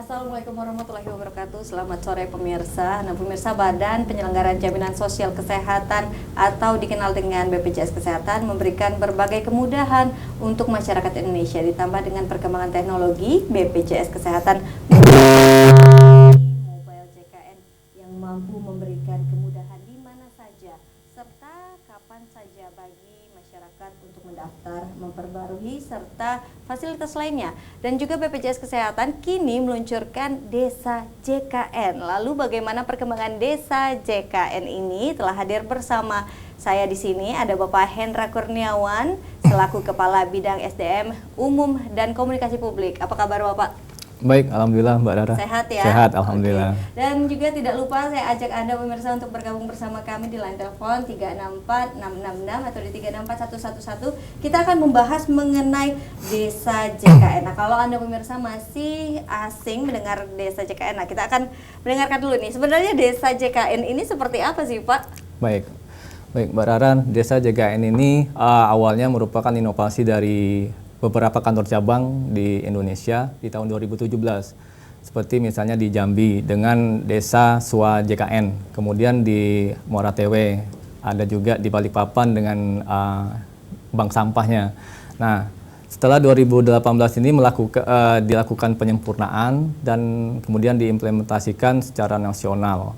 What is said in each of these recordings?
Assalamualaikum warahmatullahi wabarakatuh. Selamat sore pemirsa. Nah, pemirsa, Badan Penyelenggaraan Jaminan Sosial Kesehatan atau dikenal dengan BPJS Kesehatan memberikan berbagai kemudahan untuk masyarakat Indonesia. Ditambah dengan perkembangan teknologi, BPJS Kesehatan mobile JKN yang mampu memberikan kemudahan di mana saja serta kapan saja bagi masyarakat untuk mendaftar, memperbarui serta fasilitas lainnya. Dan juga BPJS Kesehatan kini meluncurkan Desa JKN. Lalu bagaimana perkembangan Desa JKN ini? Telah hadir bersama saya di sini ada Bapak Hendra Kurniawan selaku Kepala Bidang SDM Umum dan Komunikasi Publik. Apa kabar Bapak? Baik, alhamdulillah Mbak Rara. Sehat ya? Sehat, alhamdulillah. Oke. Dan juga tidak lupa saya ajak Anda pemirsa untuk bergabung bersama kami di line telepon 364-666 atau di 364-111. Kita akan membahas mengenai Desa JKN. Nah, kalau Anda pemirsa masih asing mendengar Desa JKN, nah kita akan mendengarkan dulu nih. Sebenarnya Desa JKN ini seperti apa sih, Pak? Baik, Mbak Rara, Desa JKN ini awalnya merupakan inovasi dari beberapa kantor cabang di Indonesia di tahun 2017. Seperti misalnya di Jambi dengan Desa Swa JKN, kemudian di Muara Tewe, ada juga di Balikpapan dengan bank sampahnya. Nah, setelah 2018 ini dilakukan penyempurnaan dan kemudian diimplementasikan secara nasional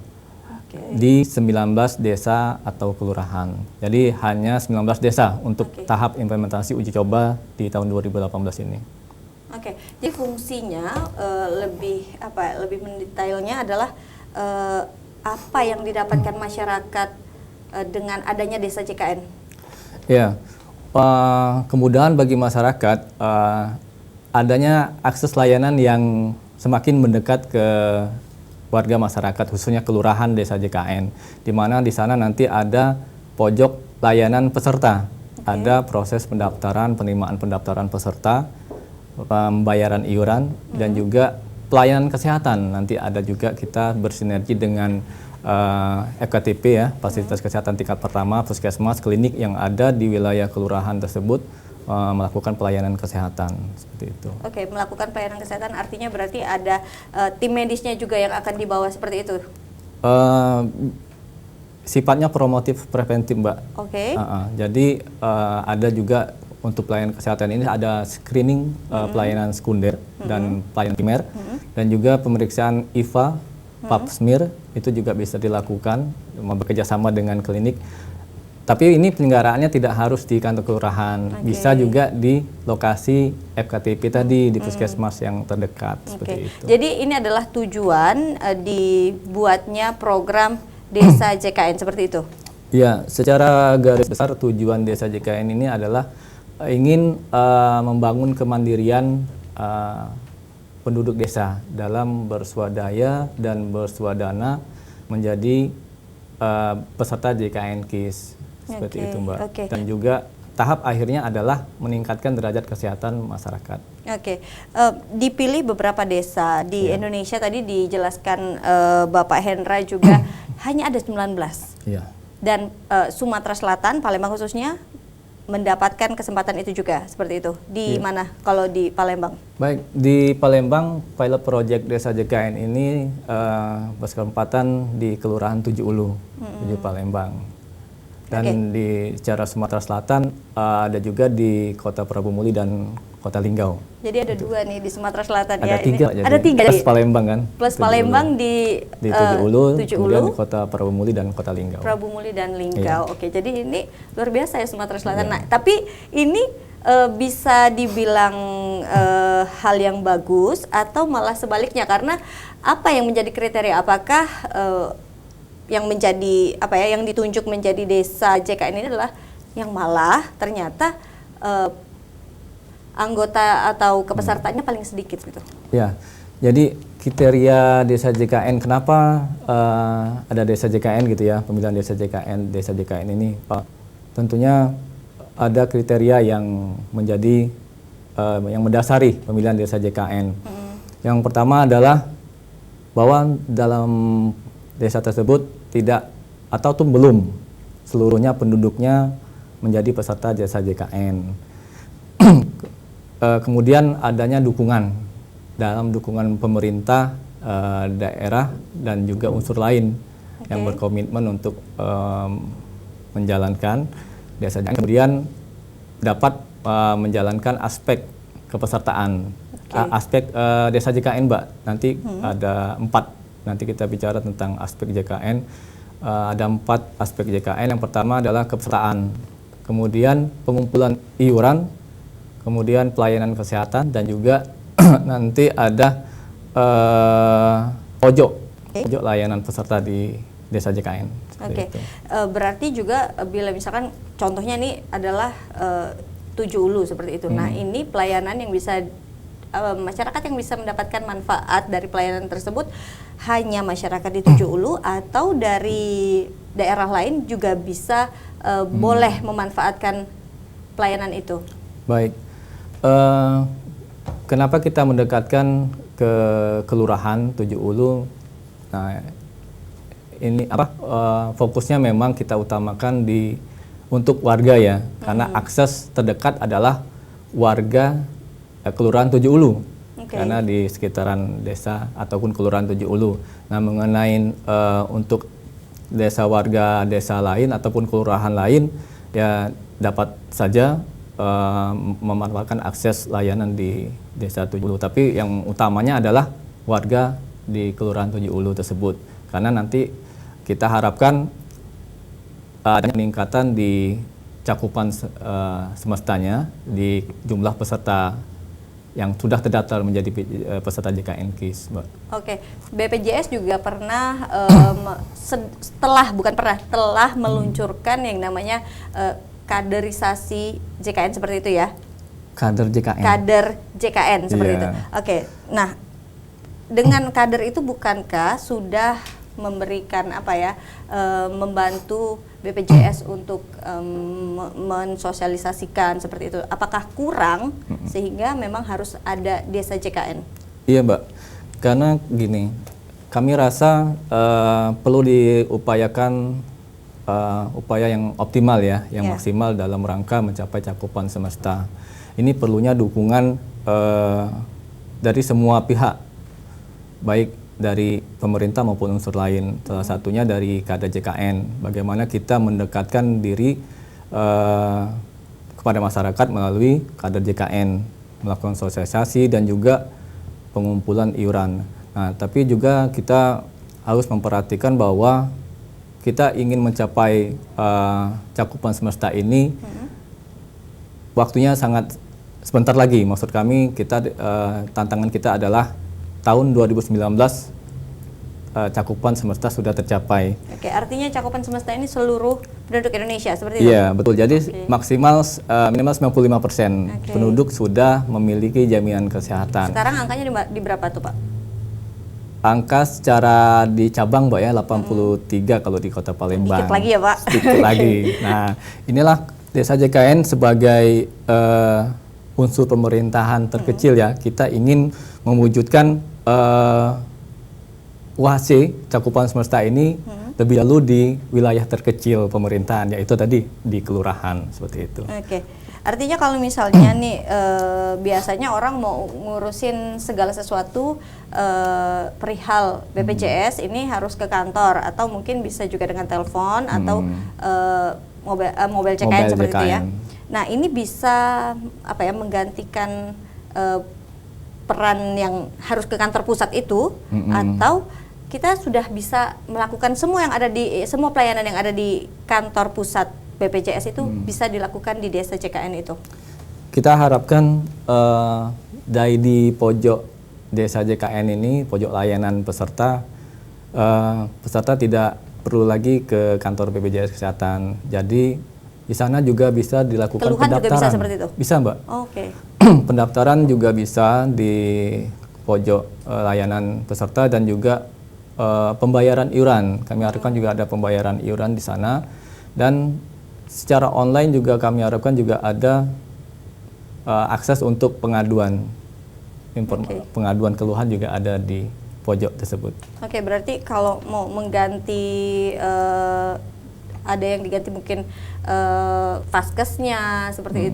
di 19 desa atau kelurahan. Jadi hanya 19 desa untuk tahap implementasi uji coba di tahun 2018 ini. Oke, jadi fungsinya lebih mendetailnya adalah apa yang didapatkan masyarakat dengan adanya Desa JKN? Ya, kemudahan bagi masyarakat adanya akses layanan yang semakin mendekat ke warga masyarakat, khususnya kelurahan Desa JKN, di mana di sana nanti ada pojok layanan peserta, ada proses pendaftaran, penerimaan pendaftaran peserta, pembayaran iuran, dan juga pelayanan kesehatan. Nanti ada juga kita bersinergi dengan FKTP ya, fasilitas kesehatan tingkat pertama, puskesmas, klinik yang ada di wilayah kelurahan tersebut, melakukan pelayanan kesehatan seperti itu. Oke, melakukan pelayanan kesehatan artinya berarti ada tim medisnya juga yang akan dibawa seperti itu? Sifatnya promotif preventif, Mbak. Oke. Jadi ada juga untuk pelayanan kesehatan ini ada screening pelayanan sekunder dan pelayanan primer, dan juga pemeriksaan IVA, Pap smear itu juga bisa dilakukan bekerja sama dengan klinik. Tapi ini penyelenggaraannya tidak harus di kantor kelurahan, bisa juga di lokasi FKTP tadi, di puskesmas yang terdekat, seperti itu. Jadi ini adalah tujuan dibuatnya program Desa JKN, seperti itu? Ya, secara garis besar tujuan Desa JKN ini adalah ingin membangun kemandirian penduduk desa dalam berswadaya dan berswadana menjadi peserta JKN KIS. Seperti itu, Mbak. Dan juga tahap akhirnya adalah meningkatkan derajat kesehatan masyarakat. Dipilih beberapa desa di Indonesia, tadi dijelaskan Bapak Hendra juga hanya ada 19. Dan Sumatera Selatan, Palembang khususnya, mendapatkan kesempatan itu juga, seperti itu. Di mana kalau di Palembang? Baik, di Palembang pilot project Desa JKN ini berkesempatan di Kelurahan Tujuh Ulu, Tujuh Palembang. Dan di secara Sumatera Selatan ada juga di Kota Prabu Muli dan Kota Linggau. Jadi ada dua nih di Sumatera Selatan ada ya. Tiga, ada tiga. Plus Palembang kan. Plus Palembang di Tujuh Ulu, kemudian di Kota Prabu Muli dan Kota Linggau. Prabu Muli dan Linggau. Oke, jadi ini luar biasa ya Sumatera Selatan. Nah, tapi ini bisa dibilang hal yang bagus atau malah sebaliknya, karena apa yang menjadi kriteria? Apakah yang menjadi yang ditunjuk menjadi Desa JKN ini adalah yang malah ternyata anggota atau kepesertanya paling sedikit gitu? Ya, jadi kriteria Desa JKN, kenapa ada Desa JKN gitu ya, pemilihan Desa JKN ini, Pak? Tentunya ada kriteria yang menjadi yang mendasari pemilihan Desa JKN. Yang pertama adalah bahwa dalam desa tersebut tidak atau tuh belum seluruhnya penduduknya menjadi peserta Desa JKN. Kemudian adanya dukungan dalam dukungan pemerintah, daerah dan juga unsur lain yang berkomitmen untuk menjalankan desa JKN, kemudian dapat menjalankan aspek kepesertaan. Aspek desa JKN, Mbak, nanti ada 4. Nanti kita bicara tentang aspek JKN. Ada 4 aspek JKN. Yang pertama adalah kepesertaan, kemudian pengumpulan iuran, kemudian pelayanan kesehatan, dan juga nanti ada pojok layanan peserta di desa JKN. Berarti juga bila misalkan contohnya ini adalah 7 Ulu seperti itu. Nah, ini pelayanan yang bisa masyarakat yang bisa mendapatkan manfaat dari pelayanan tersebut hanya masyarakat di 7 Ulu atau dari daerah lain juga bisa boleh memanfaatkan pelayanan itu. Baik. Kenapa kita mendekatkan ke kelurahan 7 Ulu? Nah, ini fokusnya memang kita utamakan untuk warga ya, karena akses terdekat adalah warga kelurahan 7 Ulu. Karena di sekitaran desa ataupun kelurahan 7 Ulu. Nah, mengenai untuk desa warga desa lain ataupun kelurahan lain ya dapat saja memanfaatkan akses layanan di desa 7 Ulu. Tapi yang utamanya adalah warga di kelurahan 7 Ulu tersebut. Karena nanti kita harapkan ada peningkatan di cakupan semestanya di jumlah peserta yang sudah terdaftar menjadi peserta JKN KIS, Mbak. BPJS juga pernah telah meluncurkan yang namanya kaderisasi JKN seperti itu ya. Kader JKN. Kader JKN seperti itu. Nah, dengan kader itu bukankah sudah memberikan membantu BPJS untuk mensosialisasikan seperti itu? Apakah kurang sehingga memang harus ada desa JKN? Iya, Mbak. Karena gini, kami rasa perlu diupayakan upaya yang optimal ya, yang maksimal dalam rangka mencapai cakupan semesta. Ini perlunya dukungan dari semua pihak, baik dari pemerintah maupun unsur lain. Salah satunya dari kader JKN. Bagaimana kita mendekatkan diri kepada masyarakat melalui kader JKN, melakukan sosialisasi dan juga pengumpulan iuran. Nah, tapi juga kita harus memperhatikan bahwa kita ingin mencapai cakupan semesta ini, waktunya sangat sebentar lagi. Maksud kami, tantangan kita adalah tahun 2019 cakupan semesta sudah tercapai. Artinya cakupan semesta ini seluruh penduduk Indonesia seperti itu? Iya, betul. Jadi maksimal minimal 95% penduduk sudah memiliki jaminan kesehatan. Sekarang angkanya di berapa tuh, Pak? Angka secara di cabang, Mbak, ya 83 kalau di Kota Palembang. Sedikit lagi ya, Pak? Sedikit lagi. Nah, inilah desa JKN sebagai unsur pemerintahan terkecil ya. Kita ingin mewujudkan UHC cakupan semesta ini lebih dahulu di wilayah terkecil pemerintahan, yaitu tadi di kelurahan seperti itu. Artinya kalau misalnya nih biasanya orang mau ngurusin segala sesuatu perihal BPJS ini harus ke kantor atau mungkin bisa juga dengan telepon atau mobile JKN seperti itu ya. Nah, ini bisa menggantikan peran yang harus ke kantor pusat itu, atau kita sudah bisa melakukan semua pelayanan yang ada di kantor pusat BPJS itu bisa dilakukan di desa JKN itu. Kita harapkan dari di pojok desa JKN ini, pojok layanan peserta tidak perlu lagi ke kantor BPJS Kesehatan. Jadi di sana juga bisa dilakukan keluhan pendaftaran. juga bisa seperti itu? Bisa, Mbak. Pendaftaran juga bisa di pojok layanan peserta dan juga pembayaran iuran. Kami harapkan juga ada pembayaran iuran di sana, dan secara online juga kami harapkan juga ada akses untuk pengaduan pengaduan keluhan juga ada di pojok tersebut. Berarti kalau mau mengganti ada yang diganti mungkin faskesnya seperti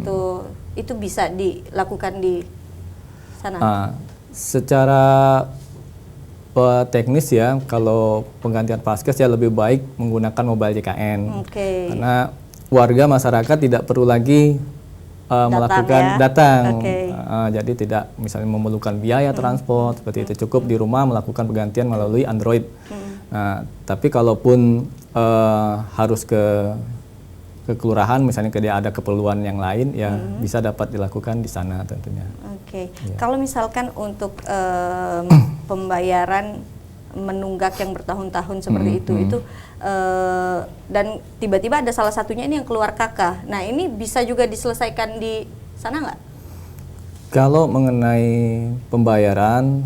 itu bisa dilakukan di sana. Secara teknis ya, kalau penggantian Paskes ya lebih baik menggunakan mobile JKN. Oke. Karena warga masyarakat tidak perlu lagi melakukan datang. Jadi tidak misalnya memerlukan biaya transport seperti itu, cukup di rumah melakukan penggantian melalui Android. Nah, tapi kalaupun harus ke kelurahan misalnya dia ada keperluan yang lain ya bisa dapat dilakukan di sana tentunya. Oke. Kalau misalkan untuk pembayaran menunggak yang bertahun-tahun seperti itu dan tiba-tiba ada salah satunya ini yang keluar KK. Nah, ini bisa juga diselesaikan di sana nggak? Kalau mengenai pembayaran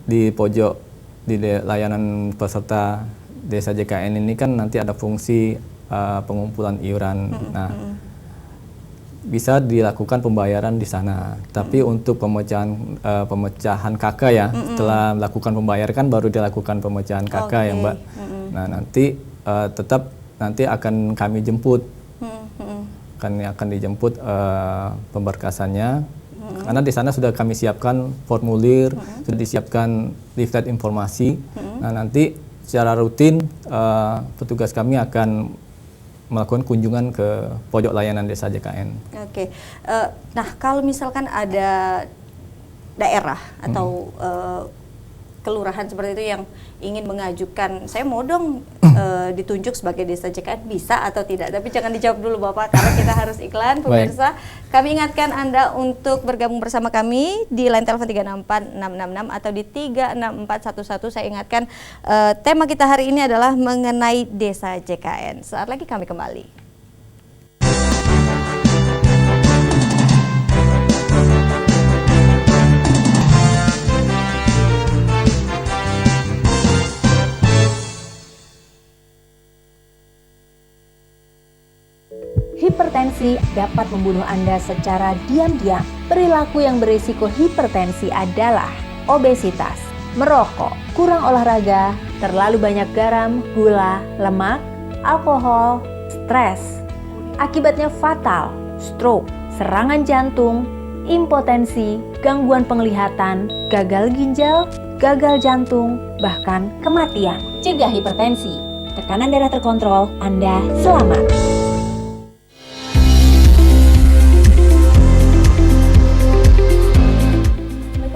di pojok di layanan peserta desa JKN ini kan nanti ada fungsi pengumpulan iuran. Nah, bisa dilakukan pembayaran di sana. Tapi untuk pemecahan KK ya, setelah melakukan pembayaran kan baru dilakukan pemecahan KK ya, Mbak. Nah, nanti tetap nanti akan kami jemput. Akan dijemput pemberkasannya. Karena di sana sudah kami siapkan formulir, sudah disiapkan leaflet informasi. Nah, nanti secara rutin petugas kami akan melakukan kunjungan ke pojok layanan desa JKN. Oke. Nah, kalau misalkan ada daerah atau kelurahan seperti itu yang ingin mengajukan, saya mau dong ditunjuk sebagai desa JKN, bisa atau tidak? Tapi jangan dijawab dulu Bapak, karena kita harus iklan. Pemirsa, kami ingatkan Anda untuk bergabung bersama kami di line telepon 364-666 atau di 36411. Saya ingatkan tema kita hari ini adalah mengenai desa JKN. Saat lagi kami kembali. Hipertensi dapat membunuh Anda secara diam-diam. Perilaku yang berisiko hipertensi adalah obesitas, merokok, kurang olahraga, terlalu banyak garam, gula, lemak, alkohol, stres. Akibatnya fatal, stroke, serangan jantung, impotensi, gangguan penglihatan, gagal ginjal, gagal jantung, bahkan kematian. Cegah hipertensi. Tekanan darah terkontrol, Anda selamat.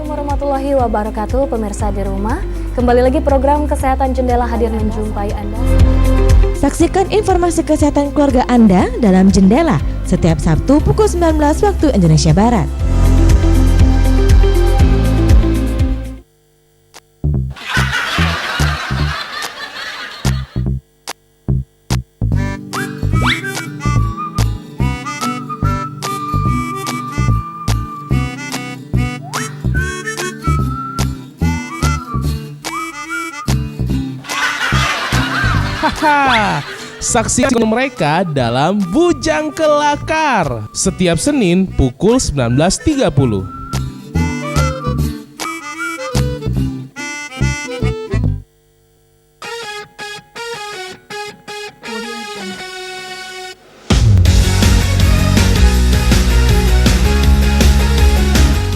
Warahmatullahi wabarakatuh, pemirsa di rumah. Kembali lagi program Kesehatan Jendela hadir menjumpai Anda. Saksikan informasi kesehatan keluarga Anda dalam Jendela setiap Sabtu pukul 19 waktu Indonesia Barat. Saksikan mereka dalam Bujang Kelakar setiap Senin pukul 19.30.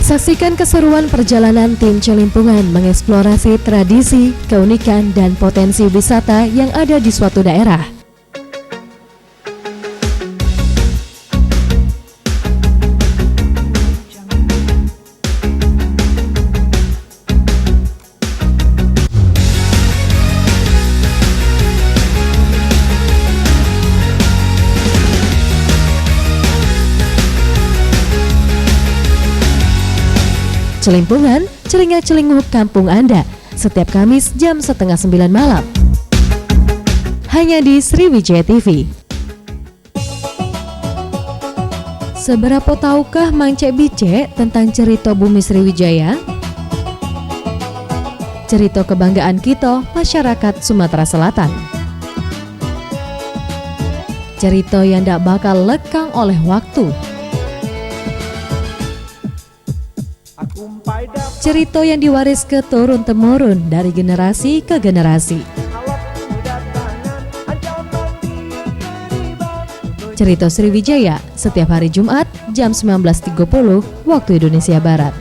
Saksikan keseruan perjalanan tim Celimpungan mengeksplorasi tradisi, keunikan, dan potensi wisata yang ada di suatu daerah. Celimpungan, celingak-celinguk kampung Anda, setiap Kamis jam 8:30 malam. Hanya di Sriwijaya TV. Seberapa tahukah Mang Cek Bice tentang cerita bumi Sriwijaya? Cerita kebanggaan kita, masyarakat Sumatera Selatan. Cerita yang tak bakal lekang oleh waktu. Cerita yang diwaris ke turun-temurun dari generasi ke generasi. Cerita Sriwijaya setiap hari Jumat jam 19.30 waktu Indonesia Barat.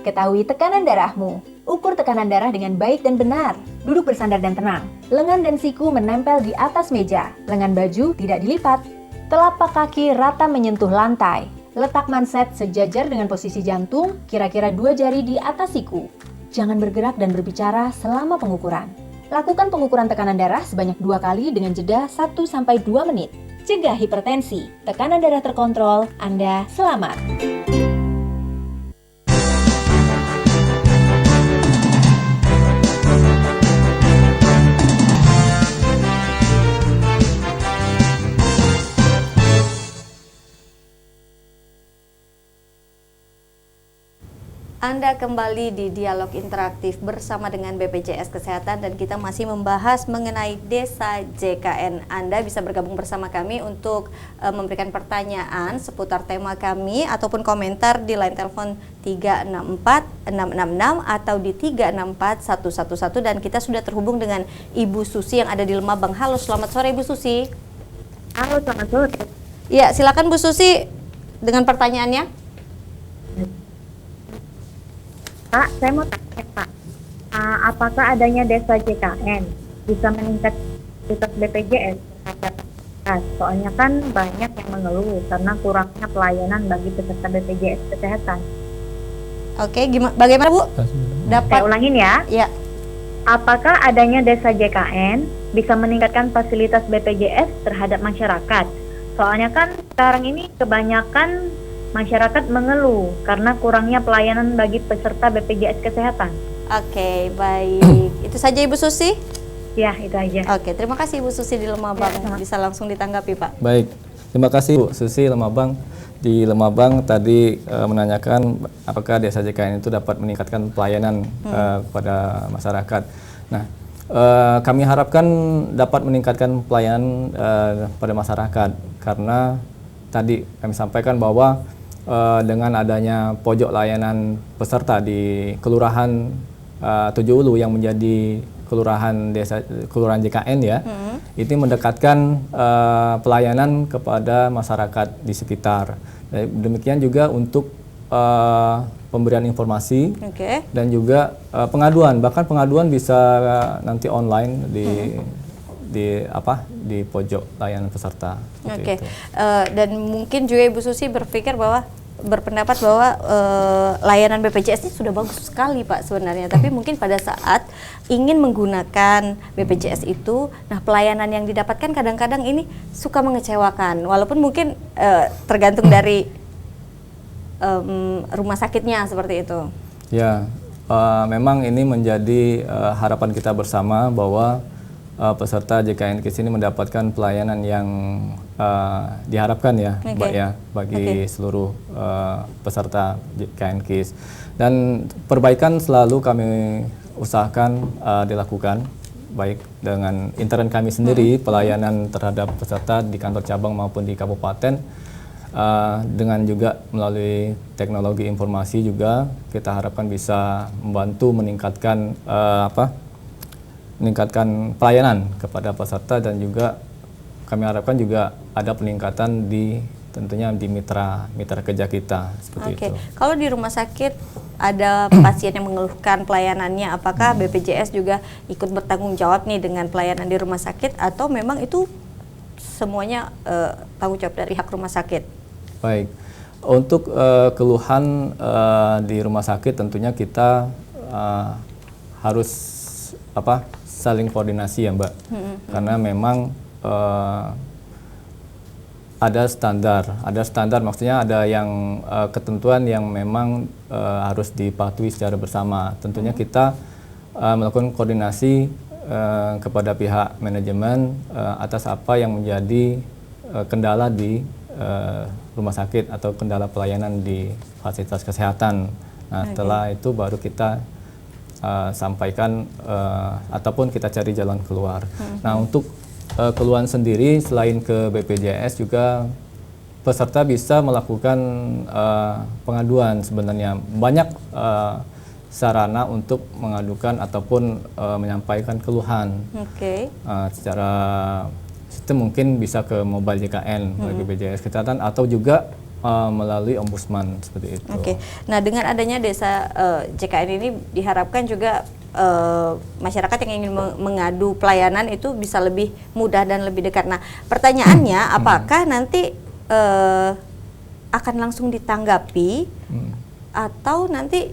Ketahui tekanan darahmu. Ukur tekanan darah dengan baik dan benar. Duduk bersandar dan tenang. Lengan dan siku menempel di atas meja. Lengan baju tidak dilipat. Telapak kaki rata menyentuh lantai. Letak manset sejajar dengan posisi jantung, kira-kira 2 jari di atas siku. Jangan bergerak dan berbicara selama pengukuran. Lakukan pengukuran tekanan darah sebanyak 2 kali dengan jeda 1-2 menit. Cegah hipertensi. Tekanan darah terkontrol, Anda selamat. Anda kembali di Dialog Interaktif bersama dengan BPJS Kesehatan dan kita masih membahas mengenai Desa JKN. Anda bisa bergabung bersama kami untuk memberikan pertanyaan seputar tema kami ataupun komentar di line telepon 364-666 atau di 364-111 dan kita sudah terhubung dengan Ibu Susi yang ada di Lemabang. Halo, selamat sore Ibu Susi. Halo, selamat sore. Ya, silakan Bu Susi dengan pertanyaannya. Pak, saya mau tanya Pak, apakah adanya desa JKN bisa meningkat kualitas BPJS terhadap masyarakat? Soalnya kan banyak yang mengeluh karena kurangnya pelayanan bagi peserta BPJS Kesehatan. Oke, bagaimana Bu? Saya ulangin ya. Ya. Apakah adanya desa JKN bisa meningkatkan fasilitas BPJS terhadap masyarakat? Soalnya kan sekarang ini kebanyakan masyarakat mengeluh karena kurangnya pelayanan bagi peserta BPJS Kesehatan. Oke, baik. Itu saja Ibu Susi? Ya, itu aja. Oke, terima kasih Ibu Susi di Lemabang. Ya, bisa langsung ditanggapi Pak. Baik, terima kasih Bu Susi Lemabang. Di Lemabang tadi menanyakan apakah desa JKN itu dapat meningkatkan pelayanan kepada masyarakat. Nah, kami harapkan dapat meningkatkan pelayanan pada masyarakat karena tadi kami sampaikan bahwa dengan adanya pojok layanan peserta di Kelurahan Tujuh Ulu yang menjadi kelurahan JKN ya, ini mendekatkan pelayanan kepada masyarakat di sekitar. Demikian juga untuk pemberian informasi dan juga pengaduan, bahkan pengaduan bisa nanti online di pojok layanan peserta. Oke. Dan mungkin juga Ibu Susi berpendapat bahwa layanan BPJS ini sudah bagus sekali Pak sebenarnya, tapi mungkin pada saat ingin menggunakan BPJS itu, nah pelayanan yang didapatkan kadang-kadang ini suka mengecewakan, walaupun mungkin tergantung dari rumah sakitnya seperti itu. Ya, memang ini menjadi harapan kita bersama bahwa peserta JKN KIS ini mendapatkan pelayanan yang diharapkan ya, Mbak ya, bagi seluruh peserta JKN KIS. Dan perbaikan selalu kami usahakan dilakukan, baik dengan intern kami sendiri, pelayanan terhadap peserta di kantor cabang maupun di kabupaten, dengan juga melalui teknologi informasi juga kita harapkan bisa membantu meningkatkan meningkatkan pelayanan kepada peserta dan juga kami harapkan juga ada peningkatan tentunya di mitra kerja kita seperti itu. Kalau di rumah sakit ada pasien yang mengeluhkan pelayanannya, apakah BPJS juga ikut bertanggung jawab nih dengan pelayanan di rumah sakit atau memang itu semuanya tanggung jawab dari hak rumah sakit? Baik, untuk keluhan di rumah sakit tentunya kita harus saling koordinasi ya Mbak, karena memang ada standar maksudnya ada yang ketentuan yang memang harus dipatuhi secara bersama. Tentunya kita melakukan koordinasi kepada pihak manajemen atas apa yang menjadi kendala di rumah sakit atau kendala pelayanan di fasilitas kesehatan. Nah, setelah itu baru kita sampaikan ataupun kita cari jalan keluar. Nah, untuk keluhan sendiri selain ke BPJS juga peserta bisa melakukan pengaduan sebenarnya. Banyak sarana untuk mengadukan ataupun menyampaikan keluhan. Secara sistem mungkin bisa ke mobile JKN bagi BPJS Kesehatan atau juga melalui ombudsman seperti itu. Oke. Nah, dengan adanya desa JKN ini diharapkan juga masyarakat yang ingin mengadu pelayanan itu bisa lebih mudah dan lebih dekat. Nah, pertanyaannya apakah nanti akan langsung ditanggapi atau nanti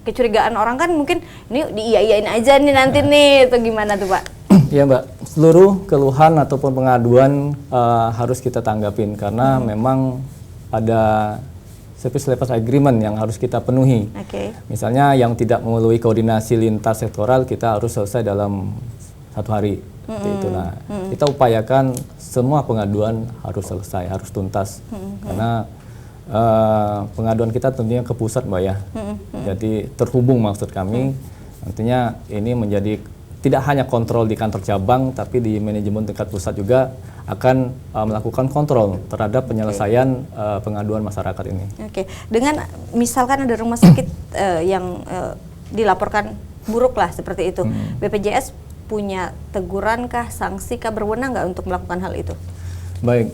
kecurigaan orang kan mungkin ini diiyain aja nih nanti nih, atau gimana tuh Pak? Ya Mbak, seluruh keluhan ataupun pengaduan harus kita tanggapin karena memang ada service level agreement yang harus kita penuhi. Oke. Misalnya yang tidak melalui koordinasi lintas sektoral kita harus selesai dalam 1 hari. Seperti itu. Nah, kita upayakan semua pengaduan harus selesai, harus tuntas. Karena pengaduan kita tentunya ke pusat Mbak ya. Jadi terhubung maksud kami. Nantinya ini menjadi tidak hanya kontrol di kantor cabang, tapi di manajemen tingkat pusat juga akan melakukan kontrol terhadap penyelesaian pengaduan masyarakat ini. Oke, dengan misalkan ada rumah sakit yang dilaporkan buruk lah seperti itu, BPJS punya teguran kah, sanksi kah, berwenang nggak untuk melakukan hal itu? Baik,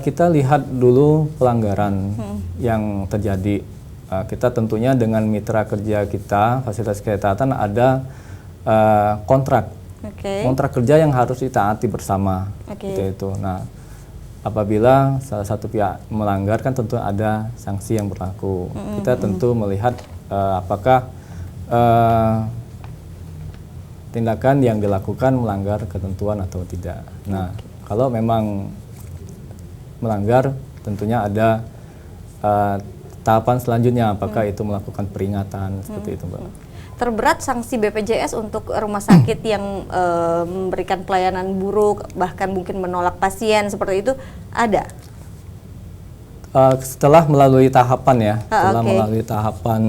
kita lihat dulu pelanggaran yang terjadi. Kita tentunya dengan mitra kerja kita, fasilitas kesehatan ada kontrak kerja yang harus ditaati bersama. Seperti itu. Nah, apabila salah satu pihak melanggar kan tentu ada sanksi yang berlaku. Kita tentu melihat apakah tindakan yang dilakukan melanggar ketentuan atau tidak. Nah, kalau memang melanggar tentunya ada tahapan selanjutnya, apakah itu melakukan peringatan seperti itu Mbak. Terberat sanksi BPJS untuk rumah sakit yang memberikan pelayanan buruk, bahkan mungkin menolak pasien seperti itu, ada? Setelah melalui tahapan ya, melalui tahapan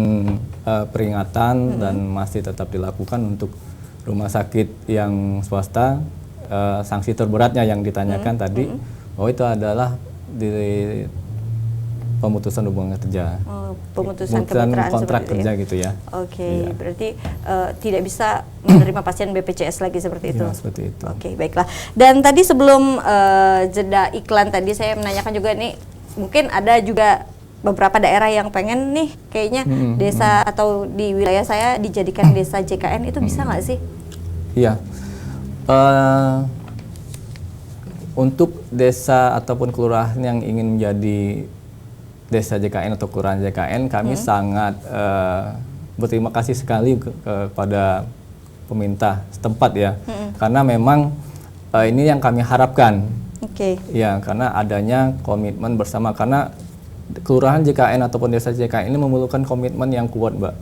peringatan dan masih tetap dilakukan untuk rumah sakit yang swasta, sanksi terberatnya yang ditanyakan tadi, bahwa itu adalah di pemutusan hubungan kerja, pemutusan kemitraan kontrak kerja itu, gitu ya. Oke, berarti tidak bisa menerima pasien BPJS lagi seperti itu. Ya, seperti itu. Oke, baiklah. Dan tadi sebelum jeda iklan tadi saya menanyakan juga nih, mungkin ada juga beberapa daerah yang pengen nih kayaknya desa atau di wilayah saya dijadikan desa JKN, itu bisa nggak sih? Iya. Untuk desa ataupun kelurahan yang ingin menjadi desa JKN atau kelurahan JKN, kami sangat berterima kasih sekali kepada pemerintah setempat ya, karena memang ini yang kami harapkan. Ya, karena adanya komitmen bersama, karena kelurahan JKN ataupun desa JKN ini memerlukan komitmen yang kuat Mbak,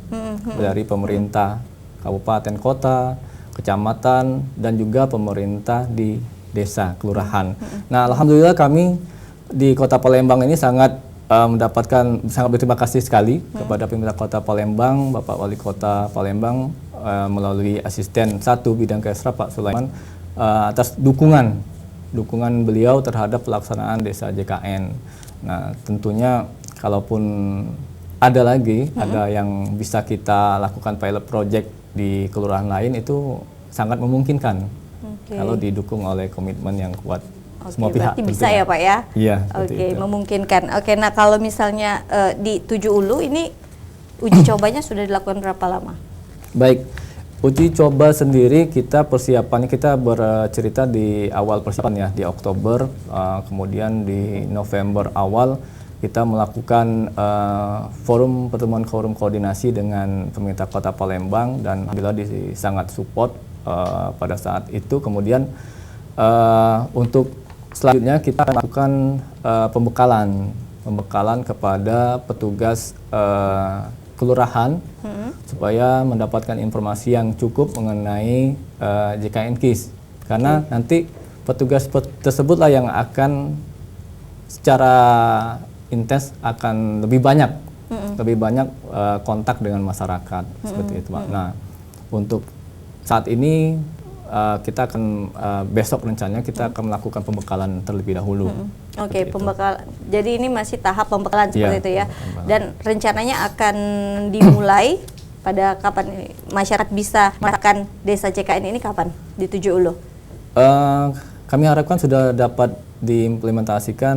dari pemerintah kabupaten kota, kecamatan, dan juga pemerintah di desa kelurahan. Nah, alhamdulillah kami di Kota Palembang ini sangat berterima kasih sekali kepada pemerintah Kota Palembang, Bapak Wali Kota Palembang melalui asisten 1 bidang kesra Pak Sulaiman atas dukungan beliau terhadap pelaksanaan desa JKN. Nah, tentunya kalaupun ada lagi ada yang bisa kita lakukan pilot project di kelurahan lain, itu sangat memungkinkan kalau didukung oleh komitmen yang kuat. Semua pihak berarti bisa ya Pak ya? Iya. Memungkinkan. Nah kalau misalnya di 7 Ulu ini uji cobanya sudah dilakukan berapa lama? Baik, uji coba sendiri kita persiapannya, kita bercerita di awal persiapan ya, di Oktober, kemudian di November awal kita melakukan pertemuan forum koordinasi dengan pemerintah Kota Palembang, dan alhamdulillah sangat support pada saat itu. Kemudian untuk selanjutnya kita melakukan pembekalan kepada petugas kelurahan supaya mendapatkan informasi yang cukup mengenai JKN KIS, karena nanti petugas tersebutlah yang akan secara intens akan lebih banyak kontak dengan masyarakat seperti itu Pak. Nah, untuk saat ini kita akan besok rencananya kita akan melakukan pembekalan terlebih dahulu. Pembekalan. Jadi ini masih tahap pembekalan seperti itu ya. Dan rencananya akan dimulai pada kapan masyarakat bisa merasakan desa JKN ini, kapan di 7 Ulu? Kami harapkan sudah dapat diimplementasikan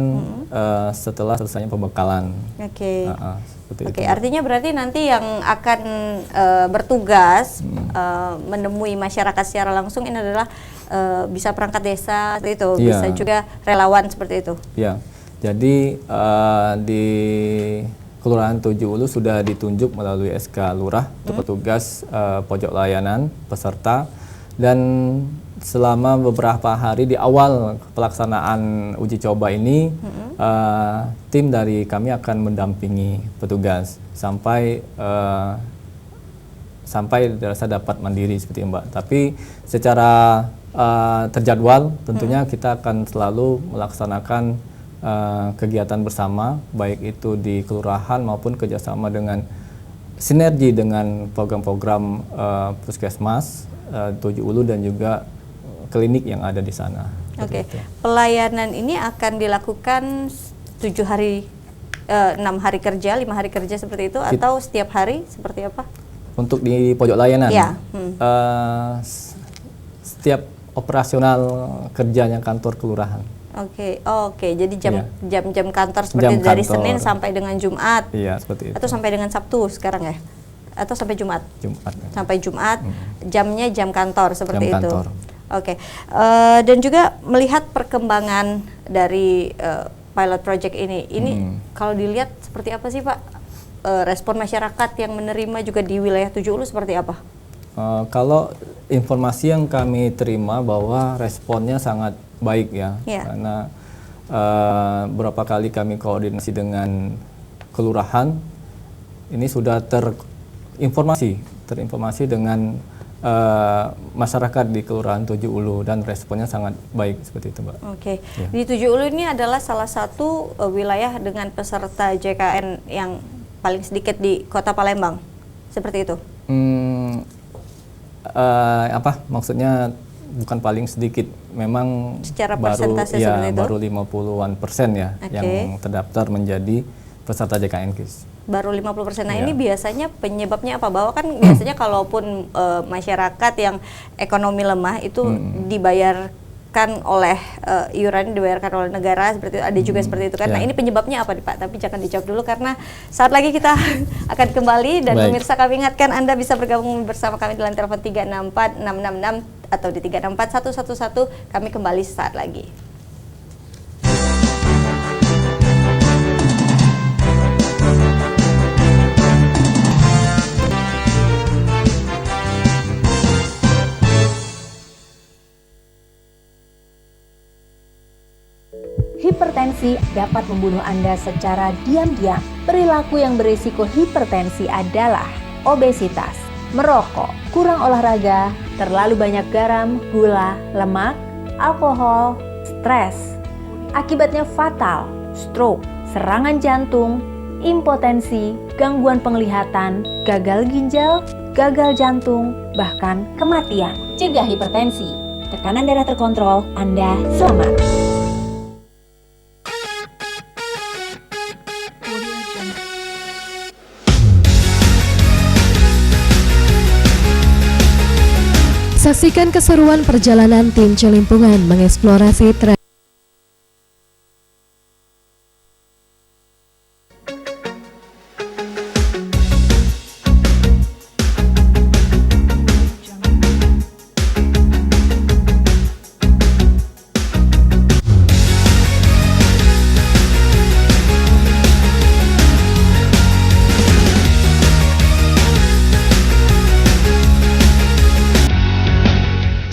setelah selesainya pembekalan. Oke. Seperti Oke, itu. artinya berarti nanti yang akan bertugas menemui masyarakat secara langsung ini adalah bisa perangkat desa seperti itu, Iya. bisa juga relawan seperti itu. Ya, jadi di Kelurahan Tujuh Ulu sudah ditunjuk melalui SK Lurah untuk petugas pojok layanan peserta, dan selama beberapa hari di awal pelaksanaan uji coba ini tim dari kami akan mendampingi petugas sampai dirasa dapat mandiri seperti Mbak. Tapi secara terjadwal tentunya kita akan selalu melaksanakan kegiatan bersama, baik itu di kelurahan maupun kerjasama dengan sinergi dengan program-program puskesmas Tujuh Ulu dan juga klinik yang ada di sana. Oke, pelayanan ini akan dilakukan 6 hari kerja, 5 hari kerja seperti itu, atau setiap hari seperti apa? Untuk di pojok layanan, Ya. Setiap operasional kerjanya kantor kelurahan. Oke, jadi jam-jam kantor seperti Jam dari kantor. Senin sampai dengan Jumat, Iya, seperti itu. atau sampai dengan Sabtu sekarang ya? Atau sampai Jumat? Jumat. Sampai Jumat, jamnya jam kantor seperti Jam itu. kantor. Oke, dan juga melihat perkembangan dari pilot project ini kalau dilihat seperti apa sih Pak? Respon masyarakat yang menerima juga di wilayah Tujuh Ulu seperti apa? Kalau informasi yang kami terima bahwa responnya sangat baik ya, karena beberapa kali kami koordinasi dengan kelurahan, ini sudah terinformasi dengan masyarakat di Kelurahan Tujuh Ulu, dan responnya sangat baik seperti itu, Mbak. Oke. Ya. Di Tujuh Ulu ini adalah salah satu wilayah dengan peserta JKN yang paling sedikit di Kota Palembang, seperti itu. Maksudnya bukan paling sedikit, memang secara persentase seperti itu? baru 50-an% ya yang terdaftar menjadi peserta JKN KIS. Baru 50%. Nah, Ya. ini biasanya penyebabnya apa? Bahwa kan biasanya kalaupun masyarakat yang ekonomi lemah itu dibayarkan oleh iuran dibayarkan oleh negara seperti itu, ada juga seperti itu kan. Nah, ini penyebabnya apa nih Pak? Tapi jangan dijawab dulu karena saat lagi kita akan kembali, dan pemirsa kami ingatkan Anda bisa bergabung bersama kami di line telepon 364 666 atau di 364 111. Kami kembali saat lagi. Hipertensi dapat membunuh Anda secara diam-diam. Perilaku yang berisiko hipertensi adalah obesitas, merokok, kurang olahraga, terlalu banyak garam, gula, lemak, alkohol, stres. Akibatnya fatal, stroke, serangan jantung, impotensi, gangguan penglihatan, gagal ginjal, gagal jantung, bahkan kematian. Cegah hipertensi. Tekanan darah terkontrol, Anda selamat. Saksikan keseruan perjalanan tim Celimpungan mengeksplorasi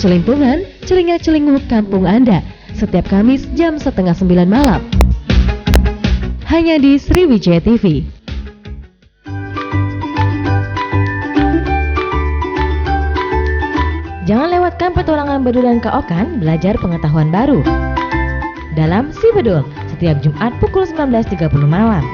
Celimpungan, celingak-celinguk kampung Anda, setiap Kamis jam 8:30 malam. Hanya di Sriwijaya TV. Jangan lewatkan petualangan Bedul dan Kak Okan belajar pengetahuan baru dalam Si Bedul setiap Jumat pukul 19.30 malam.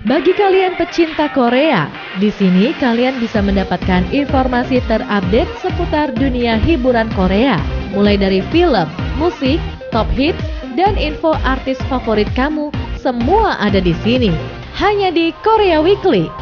Bagi kalian pecinta Korea, di sini kalian bisa mendapatkan informasi terupdate seputar dunia hiburan Korea, mulai dari film, musik, top hits, dan info artis favorit kamu, semua ada di sini. Hanya di Korea Weekly.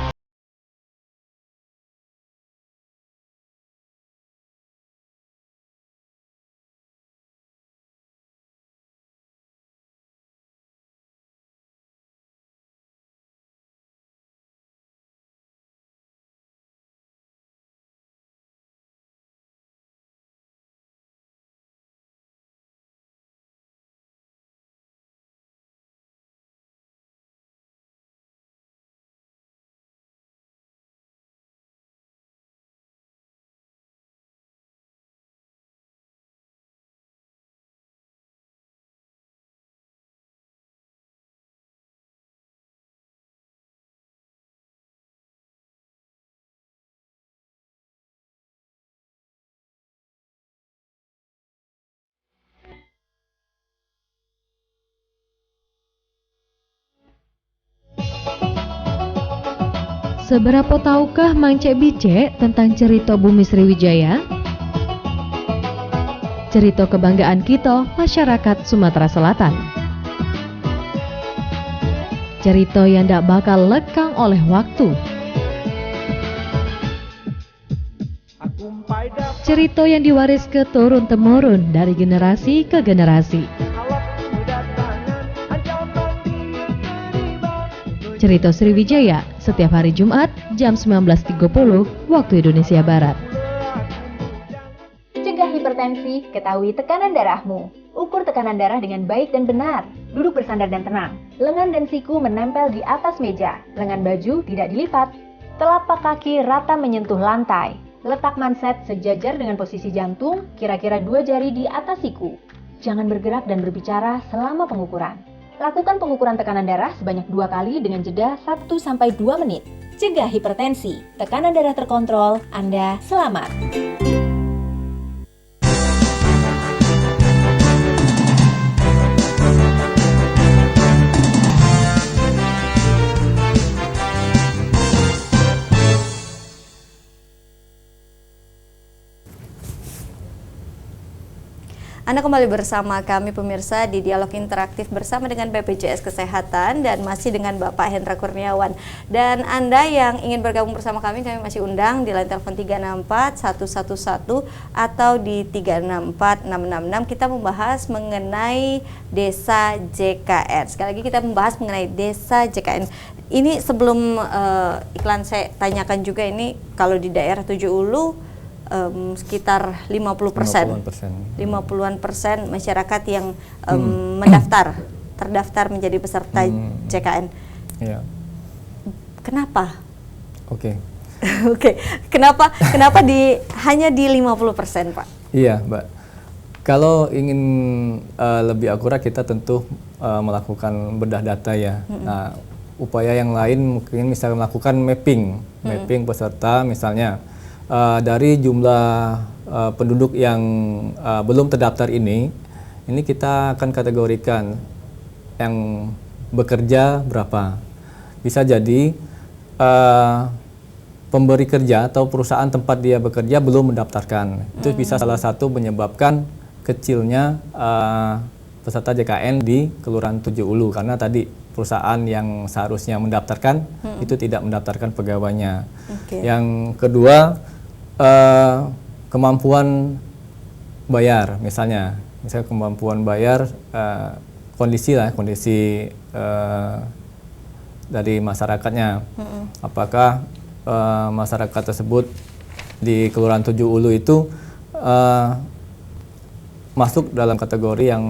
Seberapa tahukah Mang Cek Bice tentang cerita Bumi Sriwijaya? Cerita kebanggaan kita, masyarakat Sumatera Selatan. Cerita yang tidak bakal lekang oleh waktu. Cerita yang diwaris ke turun-temurun dari generasi ke generasi. Cerita Sriwijaya setiap hari Jumat jam 19.30 waktu Indonesia Barat. Cegah hipertensi, ketahui tekanan darahmu. Ukur tekanan darah dengan baik dan benar. Duduk bersandar dan tenang. Lengan dan siku menempel di atas meja. Lengan baju tidak dilipat. Telapak kaki rata menyentuh lantai. Letak manset sejajar dengan posisi jantung, kira-kira 2 jari di atas siku. Jangan bergerak dan berbicara selama pengukuran. Lakukan pengukuran tekanan darah sebanyak 2 kali dengan jeda 1-2 menit. Cegah hipertensi, tekanan darah terkontrol, Anda selamat. Anda kembali bersama kami pemirsa di Dialog Interaktif bersama dengan BPJS Kesehatan dan masih dengan Bapak Hendra Kurniawan. Dan Anda yang ingin bergabung bersama kami masih undang di line telepon 364 111 atau di 364 666. Kita membahas mengenai Desa JKN. Sekali lagi kita membahas mengenai Desa JKN. Ini sebelum iklan saya tanyakan juga ini kalau di daerah Tujuh Ulu sekitar 50%, 50-an% masyarakat yang terdaftar menjadi peserta JKN. Iya. Kenapa? Oke. Oke. Kenapa hanya di 50%, Pak? Iya, Mbak. Kalau ingin lebih akurat kita tentu melakukan bedah data ya. Nah, upaya yang lain mungkin misalnya melakukan mapping peserta misalnya. Dari jumlah penduduk yang belum terdaftar ini kita akan kategorikan yang bekerja berapa. Bisa jadi pemberi kerja atau perusahaan tempat dia bekerja belum mendaftarkan. Itu bisa salah satu menyebabkan kecilnya peserta JKN di Kelurahan Tujuh Ulu karena tadi perusahaan yang seharusnya mendaftarkan itu tidak mendaftarkan pegawainya. Yang kedua kemampuan bayar misalnya kemampuan bayar kondisi dari masyarakatnya. Apakah masyarakat tersebut di Kelurahan Tujuh Ulu itu masuk dalam kategori yang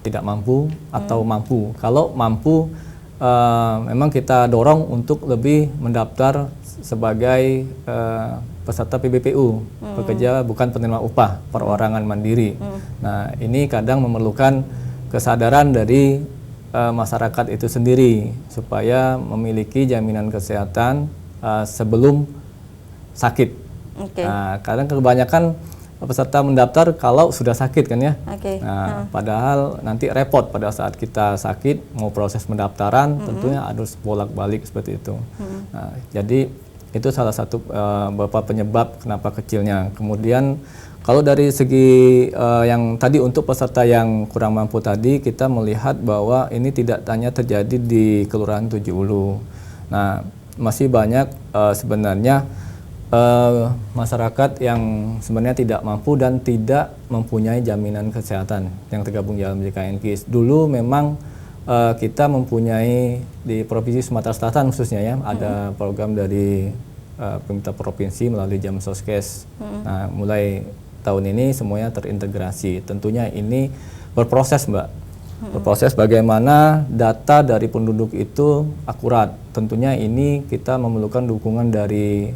tidak mampu atau mampu. Kalau mampu memang kita dorong untuk lebih mendaftar sebagai peserta PBPU, pekerja bukan penerima upah perorangan mandiri. Nah, ini kadang memerlukan kesadaran dari masyarakat itu sendiri supaya memiliki jaminan kesehatan sebelum sakit. Nah, kadang kebanyakan peserta mendaftar kalau sudah sakit kan ya. Nah, padahal nanti repot pada saat kita sakit mau proses pendaftaran tentunya harus bolak-balik seperti itu. Nah, jadi itu salah satu beberapa penyebab kenapa kecilnya. Kemudian Kalau dari segi yang tadi untuk peserta yang kurang mampu tadi, kita melihat bahwa ini tidak hanya terjadi di Kelurahan Tujuh Ulu. Nah, masih banyak sebenarnya masyarakat yang sebenarnya tidak mampu dan tidak mempunyai jaminan kesehatan yang tergabung dalam JKN KIS. Dulu memang kita mempunyai di Provinsi Sumatera Selatan khususnya ya, ada program dari pemerintah provinsi melalui Jamsoskes. Nah, mulai tahun ini semuanya terintegrasi. Tentunya ini berproses, Mbak. Berproses bagaimana data dari penduduk itu akurat. Tentunya ini kita memerlukan dukungan dari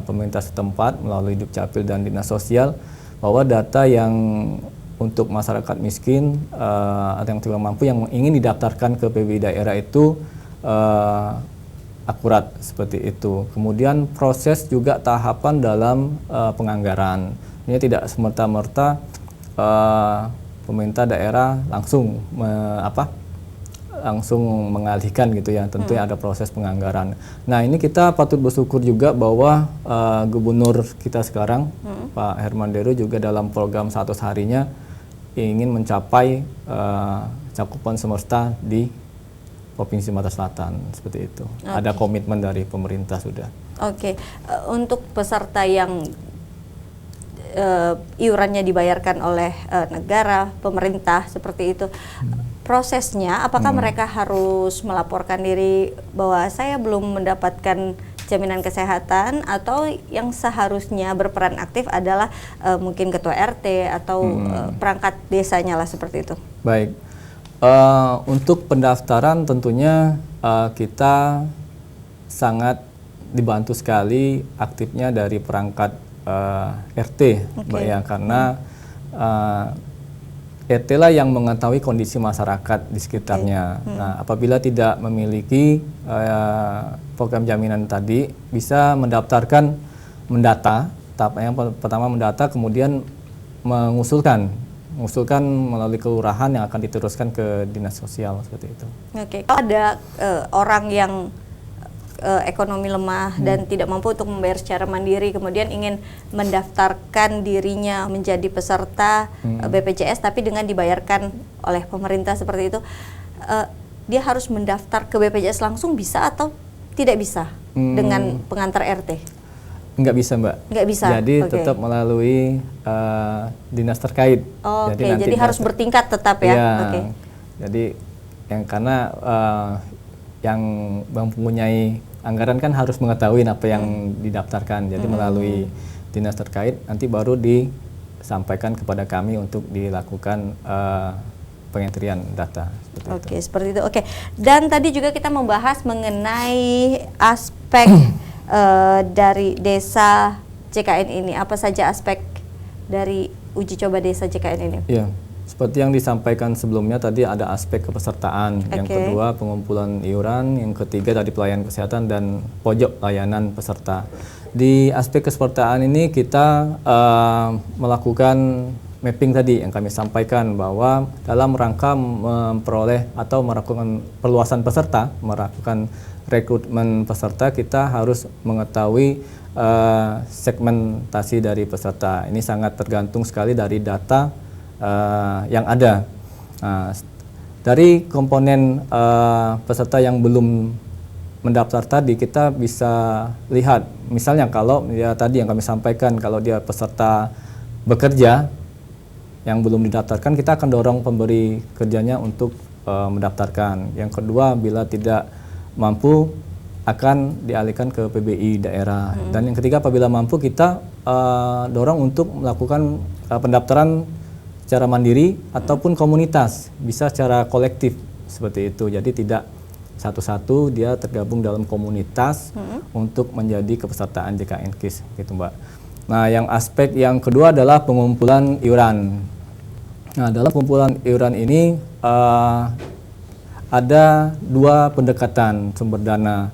pemerintah setempat melalui Dukcapil dan Dinas Sosial bahwa data yang untuk masyarakat miskin atau yang tidak mampu yang ingin didaftarkan ke PBI daerah itu akurat seperti itu. Kemudian proses juga tahapan dalam penganggaran. Ini tidak semerta-merta pemerintah daerah langsung langsung mengalihkan gitu ya. Tentunya ada proses penganggaran. Nah, ini kita patut bersyukur juga bahwa gubernur kita sekarang Pak Herman Deru juga dalam program 100 harinya ingin mencapai cakupan semesta di Provinsi Sumatera Selatan seperti itu. Ada komitmen dari pemerintah sudah. Untuk peserta yang iurannya dibayarkan oleh negara, pemerintah seperti itu, prosesnya apakah mereka harus melaporkan diri bahwa saya belum mendapatkan jaminan kesehatan, atau yang seharusnya berperan aktif adalah mungkin ketua RT atau perangkat desanya lah seperti itu? Baik, untuk pendaftaran tentunya kita sangat dibantu sekali aktifnya dari perangkat RT, Mbak ya, karena RT lah yang mengetahui kondisi masyarakat di sekitarnya. Nah, apabila tidak memiliki program jaminan tadi, bisa mendaftarkan, mendata. Tahap yang pertama mendata, kemudian mengusulkan melalui kelurahan yang akan diteruskan ke dinas sosial seperti itu. Kalau ada orang yang ekonomi lemah dan tidak mampu untuk membayar secara mandiri, kemudian ingin mendaftarkan dirinya menjadi peserta BPJS tapi dengan dibayarkan oleh pemerintah seperti itu, dia harus mendaftar ke BPJS langsung bisa atau tidak bisa dengan pengantar RT? Nggak bisa, Mbak. Nggak bisa. Jadi tetap melalui dinas terkait. Jadi harus bertingkat tetap ya. Ya. Jadi karena yang mempunyai anggaran kan harus mengetahui apa yang didaftarkan. Jadi melalui dinas terkait nanti baru disampaikan kepada kami untuk dilakukan pengentrian data. Seperti itu. Dan tadi juga kita membahas mengenai aspek dari desa JKN ini. Apa saja aspek dari uji coba desa JKN ini? Iya. Seperti yang disampaikan sebelumnya tadi ada aspek kepesertaan, yang kedua pengumpulan iuran, yang ketiga tadi pelayanan kesehatan dan pojok layanan peserta. Di aspek kepesertaan ini kita melakukan mapping tadi yang kami sampaikan bahwa dalam rangka memperoleh atau melakukan perluasan peserta, melakukan rekrutmen peserta, kita harus mengetahui segmentasi dari peserta. Ini sangat tergantung sekali dari data yang ada. Dari komponen peserta yang belum mendaftar tadi, kita bisa lihat misalnya kalau ya tadi yang kami sampaikan, kalau dia peserta bekerja yang belum didaftarkan, kita akan dorong pemberi kerjanya untuk mendaftarkan. Yang kedua, bila tidak mampu akan dialihkan ke PBI daerah. Dan yang ketiga, apabila mampu kita dorong untuk melakukan pendaftaran secara mandiri ataupun komunitas, bisa secara kolektif seperti itu. Jadi tidak satu-satu, dia tergabung dalam komunitas untuk menjadi kepesertaan JKN KIS, gitu Mbak. Nah, yang aspek yang kedua adalah pengumpulan iuran. Nah, dalam pengumpulan iuran ini ada dua pendekatan sumber dana.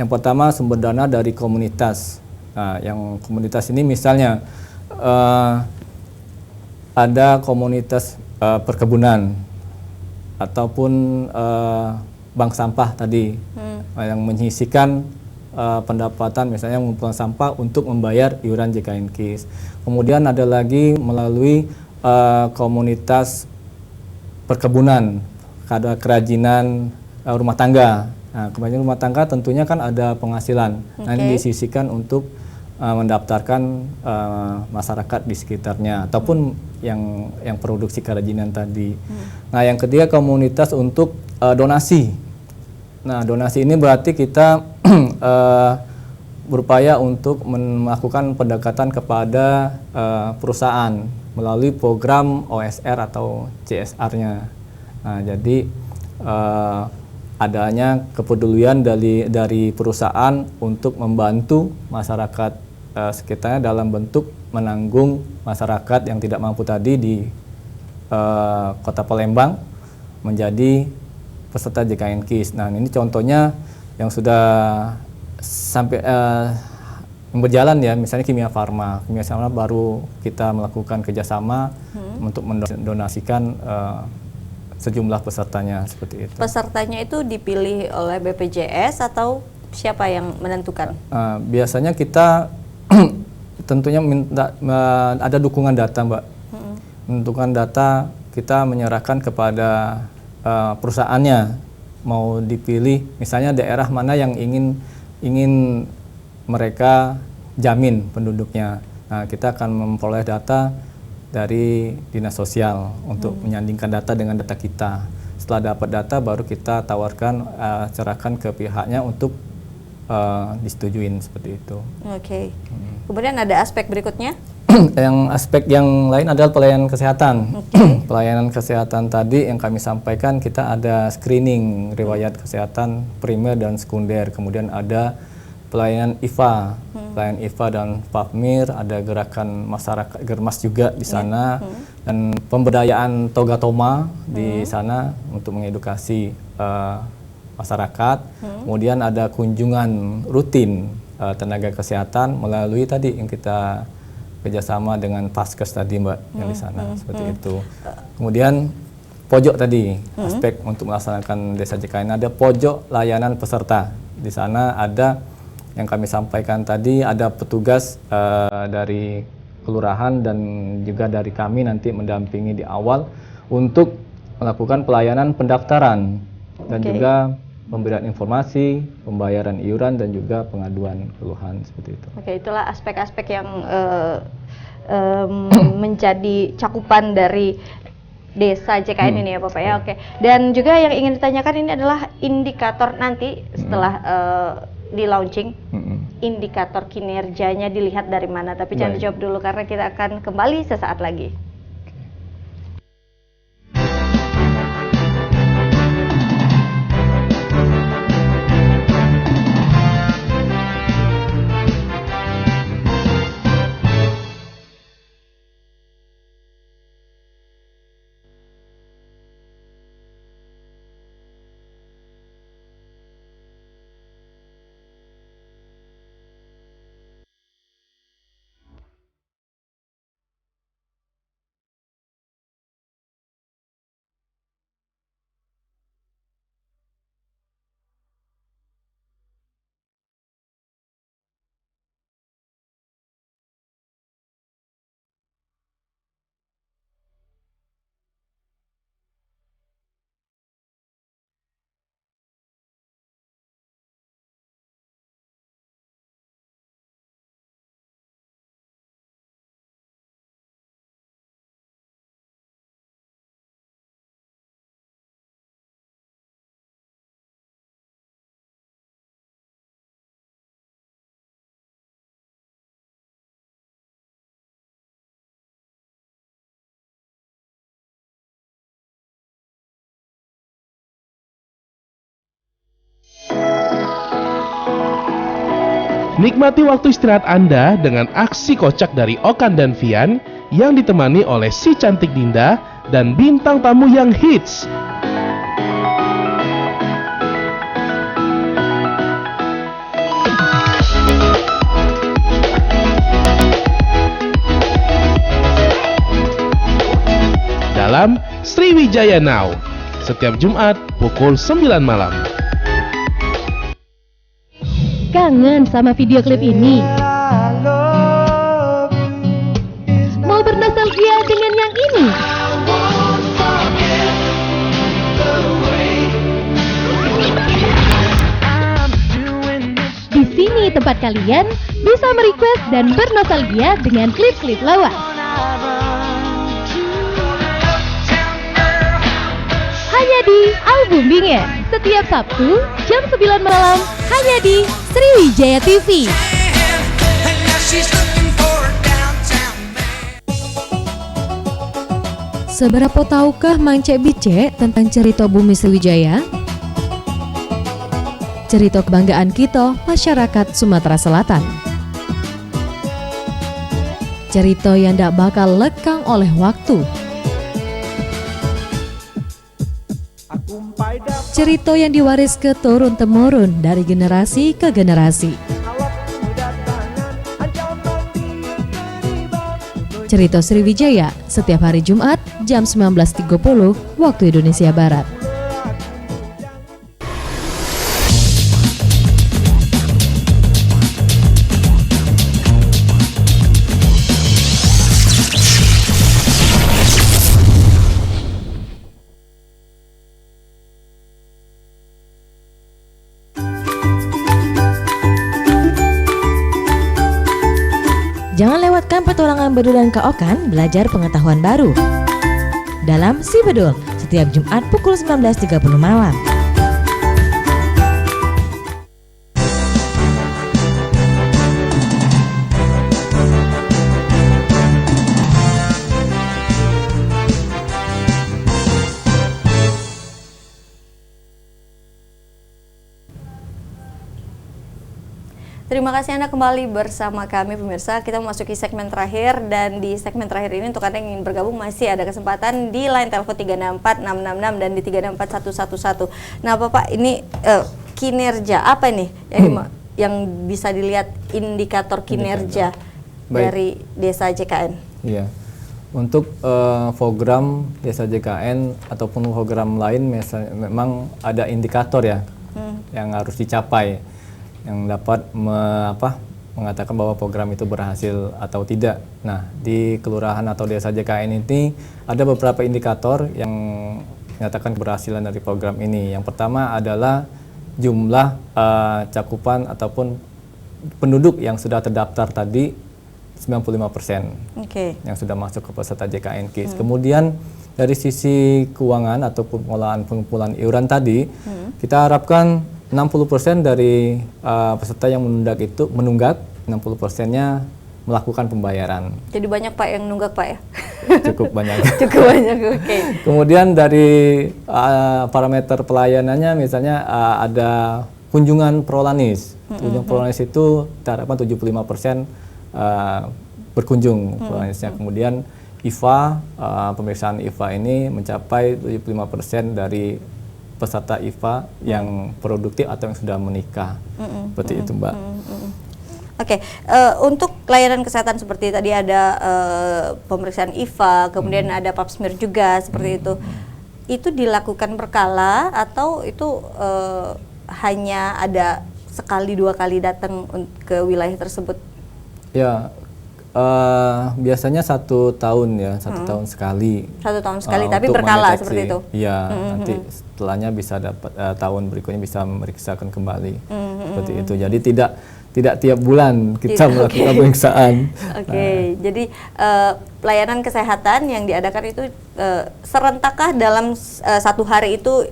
Yang pertama sumber dana dari komunitas. Nah, yang komunitas ini misalnya ada komunitas perkebunan ataupun bank sampah tadi yang menyisikan pendapatan misalnya mengumpulkan sampah untuk membayar iuran JKN KIS. Kemudian ada lagi melalui komunitas perkebunan, ada kerajinan rumah tangga. Nah, kerajinan rumah tangga tentunya kan ada penghasilan. Nah, ini disisihkan untuk mendaftarkan masyarakat di sekitarnya ataupun yang produksi kerajinan tadi. Nah, yang ketiga komunitas untuk donasi. Nah, donasi ini berarti kita berupaya untuk melakukan pendekatan kepada perusahaan melalui program OSR atau CSR-nya. Nah, jadi adanya kepedulian dari perusahaan untuk membantu masyarakat sekitarnya dalam bentuk menanggung masyarakat yang tidak mampu tadi di Kota Palembang menjadi peserta JKN KIS. Nah, ini contohnya yang sudah sampai berjalan ya, misalnya Kimia Farma. Kimia Farma baru kita melakukan kerjasama untuk mendonasikan sejumlah pesertanya seperti itu. Pesertanya itu dipilih oleh BPJS atau siapa yang menentukan? Biasanya kita tentunya minta ada dukungan data, Mbak. Dukungan data kita menyerahkan kepada perusahaannya mau dipilih, misalnya daerah mana yang ingin mereka jamin penduduknya. Nah, kita akan memperoleh data dari Dinas Sosial untuk menyandingkan data dengan data kita. Setelah dapat data baru kita tawarkan, serahkan ke pihaknya untuk disetujuin seperti itu. Oke. Kemudian ada aspek berikutnya? Yang aspek yang lain adalah pelayanan kesehatan. Pelayanan kesehatan tadi yang kami sampaikan, kita ada screening riwayat kesehatan primer dan sekunder. Kemudian ada pelayanan IFA, pelayanan IFA dan PAPMIR, ada gerakan masyarakat Germas juga di sana, dan pemberdayaan Toga Toma di sana untuk mengedukasi masyarakat. Kemudian ada kunjungan rutin tenaga kesehatan melalui tadi yang kita kerjasama dengan Paskes tadi, Mbak, yang di sana seperti itu. Kemudian pojok tadi, aspek untuk melaksanakan desa JKN, ada pojok layanan peserta. Di sana ada yang kami sampaikan tadi, ada petugas dari kelurahan dan juga dari kami nanti mendampingi di awal untuk melakukan pelayanan pendaftaran dan juga pemberian informasi, pembayaran iuran dan juga pengaduan keluhan seperti itu. Oke, itulah aspek-aspek yang menjadi cakupan dari desa JKN ini ya Bapak ya. Oke. Dan juga yang ingin ditanyakan ini adalah indikator nanti setelah di launching, indikator kinerjanya dilihat dari mana? Tapi jangan dijawab dulu karena kita akan kembali sesaat lagi. Nikmati waktu istirahat Anda dengan aksi kocak dari Okan dan Vian yang ditemani oleh si cantik Dinda dan bintang tamu yang hits. Dalam Sriwijaya Now, setiap Jumat pukul 9 malam. Kangen sama video klip ini? Mau bernostalgia dengan yang ini? Di sini tempat kalian bisa merequest dan bernostalgia dengan klip-klip lawas. Hanya di Album Bingen, setiap Sabtu jam 9 malam hanya di Sriwijaya TV. Seberapa tahukah Mang Cek Bice tentang cerita bumi Sriwijaya? Cerita kebanggaan kita masyarakat Sumatera Selatan. Cerita yang tidak bakal lekang oleh waktu. Cerita yang diwaris ke turun-temurun dari generasi ke generasi. Cerita Sriwijaya setiap hari Jumat jam 19.30 waktu Indonesia Barat. Jangan lewatkan petualangan Bedul dan Kak Okan belajar pengetahuan baru dalam Si Bedul setiap Jumat pukul 19.30 malam. Terima kasih Anda kembali bersama kami pemirsa. Kita memasuki segmen terakhir, dan di segmen terakhir ini untuk Anda yang ingin bergabung masih ada kesempatan di line telepon 364-666 dan di 364-111. Nah Bapak, ini kinerja apa nih yang bisa dilihat indikator kinerja dari Desa JKN? Iya. Untuk program Desa JKN ataupun program lain memang ada indikator ya yang harus dicapai, yang dapat mengatakan bahwa program itu berhasil atau tidak. Nah, di kelurahan atau desa JKN ini ada beberapa indikator yang menyatakan keberhasilan dari program ini. Yang pertama adalah jumlah cakupan ataupun penduduk yang sudah terdaftar tadi 95%. Yang sudah masuk ke peserta JKN KIS. Kemudian dari sisi keuangan ataupun pengolahan pengumpulan iuran tadi, kita harapkan 60% dari peserta yang menunggak 60%-nya melakukan pembayaran. Jadi banyak Pak yang nunggak Pak ya? Cukup banyak. Cukup banyak, oke. Kemudian dari parameter pelayanannya misalnya ada kunjungan prolanis. Kunjungan prolanis itu kita harapkan 75% berkunjung prolanisnya. Kemudian IFA, pemeriksaan IFA ini mencapai 75% dari peserta IFA yang produktif atau yang sudah menikah. Seperti itu Mbak. Oke, untuk layanan kesehatan seperti tadi ada pemeriksaan IFA, kemudian ada pap smear juga seperti itu. Itu dilakukan berkala atau itu hanya ada sekali dua kali datang ke wilayah tersebut? Ya, biasanya 1 tahun ya, 1 tahun sekali. 1 tahun sekali, tapi berkala seperti itu? Iya, nanti setelahnya bisa dapat tahun berikutnya bisa memeriksakan kembali. Seperti itu, jadi tidak tiap bulan kita melakukan pemeriksaan. Jadi pelayanan kesehatan yang diadakan itu serentakkah dalam 1 hari itu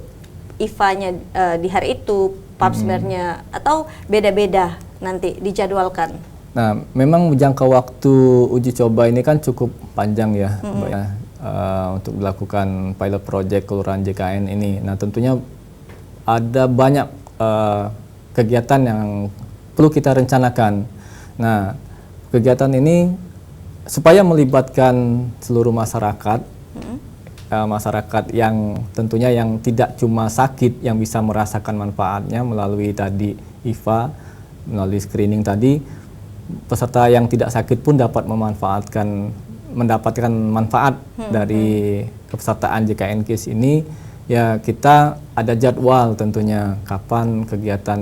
IFA-nya di hari itu, pap smear-nya, atau beda-beda nanti dijadwalkan? Nah, memang jangka waktu uji coba ini kan cukup panjang ya, Mbak ya, untuk dilakukan pilot project kelurahan JKN ini. Nah, tentunya ada banyak kegiatan yang perlu kita rencanakan. Nah, kegiatan ini supaya melibatkan seluruh masyarakat, masyarakat yang tentunya yang tidak cuma sakit yang bisa merasakan manfaatnya melalui tadi IFA, melalui screening tadi. Peserta yang tidak sakit pun dapat mendapatkan manfaat dari kepesertaan JKN KIS ini. Ya, kita ada jadwal tentunya kapan kegiatan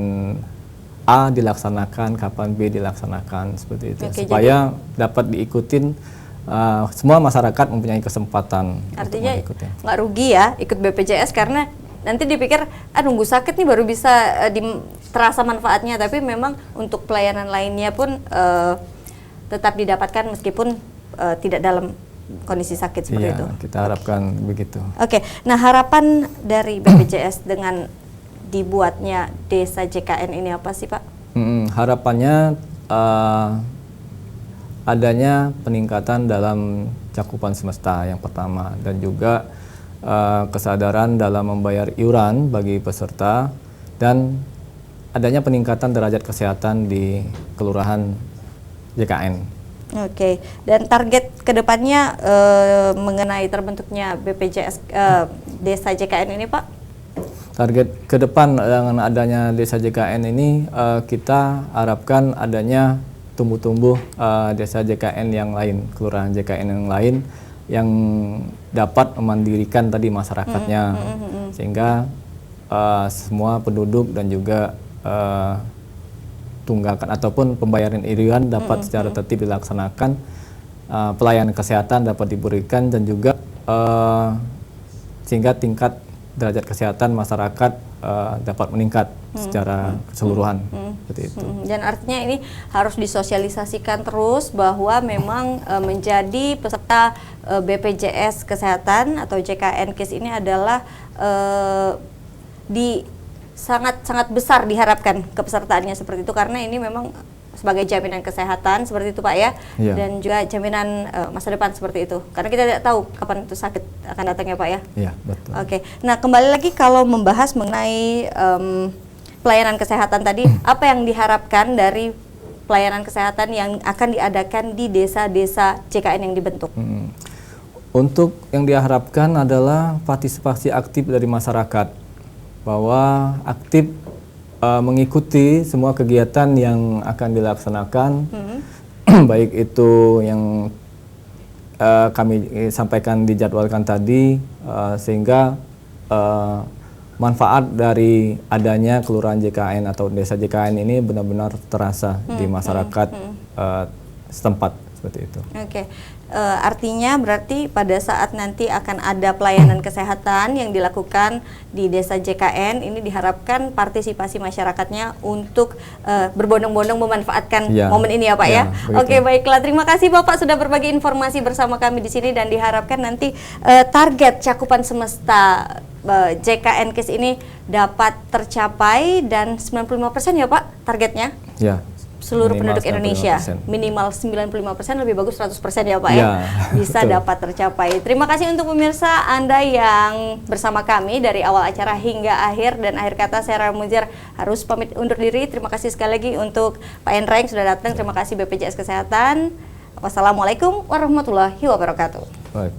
A dilaksanakan, kapan B dilaksanakan, seperti itu. Oke, supaya dapat diikutin, semua masyarakat mempunyai kesempatan. Artinya untuk mengikuti. nggak rugi ya ikut BPJS, karena nanti dipikir nunggu sakit nih baru bisa terasa manfaatnya, tapi memang untuk pelayanan lainnya pun tetap didapatkan meskipun tidak dalam kondisi sakit seperti Iya, itu. kita harapkan begitu. Oke, nah harapan dari BPJS dengan dibuatnya Desa JKN ini apa sih Pak? Harapannya adanya peningkatan dalam cakupan semesta yang pertama, dan juga kesadaran dalam membayar iuran bagi peserta, dan adanya peningkatan derajat kesehatan di kelurahan JKN. Oke, dan target kedepannya mengenai terbentuknya BPJS Desa JKN ini Pak? Target ke depan dengan adanya Desa JKN ini, kita harapkan adanya tumbuh-tumbuh Desa JKN yang lain, kelurahan JKN yang lain yang dapat memandirikan tadi masyarakatnya, sehingga semua penduduk dan juga tunggakan ataupun pembayaran iuran dapat secara tertib dilaksanakan, pelayanan kesehatan dapat diberikan, dan juga sehingga tingkat derajat kesehatan masyarakat dapat meningkat secara keseluruhan, seperti itu. Dan artinya ini harus disosialisasikan terus bahwa memang menjadi peserta BPJS Kesehatan atau JKN KIS ini adalah sangat besar diharapkan kepesertaannya seperti itu, karena ini memang sebagai jaminan kesehatan seperti itu Pak ya, dan juga jaminan masa depan seperti itu, karena kita tidak tahu kapan itu sakit akan datangnya Pak ya. Iya, betul. Oke, nah kembali lagi kalau membahas mengenai pelayanan kesehatan tadi, apa yang diharapkan dari pelayanan kesehatan yang akan diadakan di desa-desa JKN yang dibentuk? Untuk yang diharapkan adalah partisipasi aktif dari masyarakat, bahwa aktif mengikuti semua kegiatan yang akan dilaksanakan, baik itu yang kami sampaikan dijadwalkan tadi, sehingga manfaat dari adanya kelurahan JKN atau desa JKN ini benar-benar terasa di masyarakat setempat, seperti itu. Oke. Artinya berarti pada saat nanti akan ada pelayanan kesehatan yang dilakukan di desa JKN ini, diharapkan partisipasi masyarakatnya untuk berbondong-bondong memanfaatkan momen ini ya Pak ya. Oke, baiklah, terima kasih Bapak sudah berbagi informasi bersama kami di sini, dan diharapkan nanti target cakupan semesta JKN KIS ini dapat tercapai, dan 95% ya Pak targetnya? Ya. Seluruh Minimal penduduk Indonesia 95%. minimal 95%, lebih bagus 100% ya Pak ya, bisa dapat tercapai. Terima kasih untuk pemirsa Anda yang bersama kami dari awal acara hingga akhir, dan akhir kata saya Rara Munzir harus pamit undur diri. Terima kasih sekali lagi untuk Pak Endra yang sudah datang, terima kasih BPJS Kesehatan. Wassalamualaikum warahmatullahi wabarakatuh. Baik.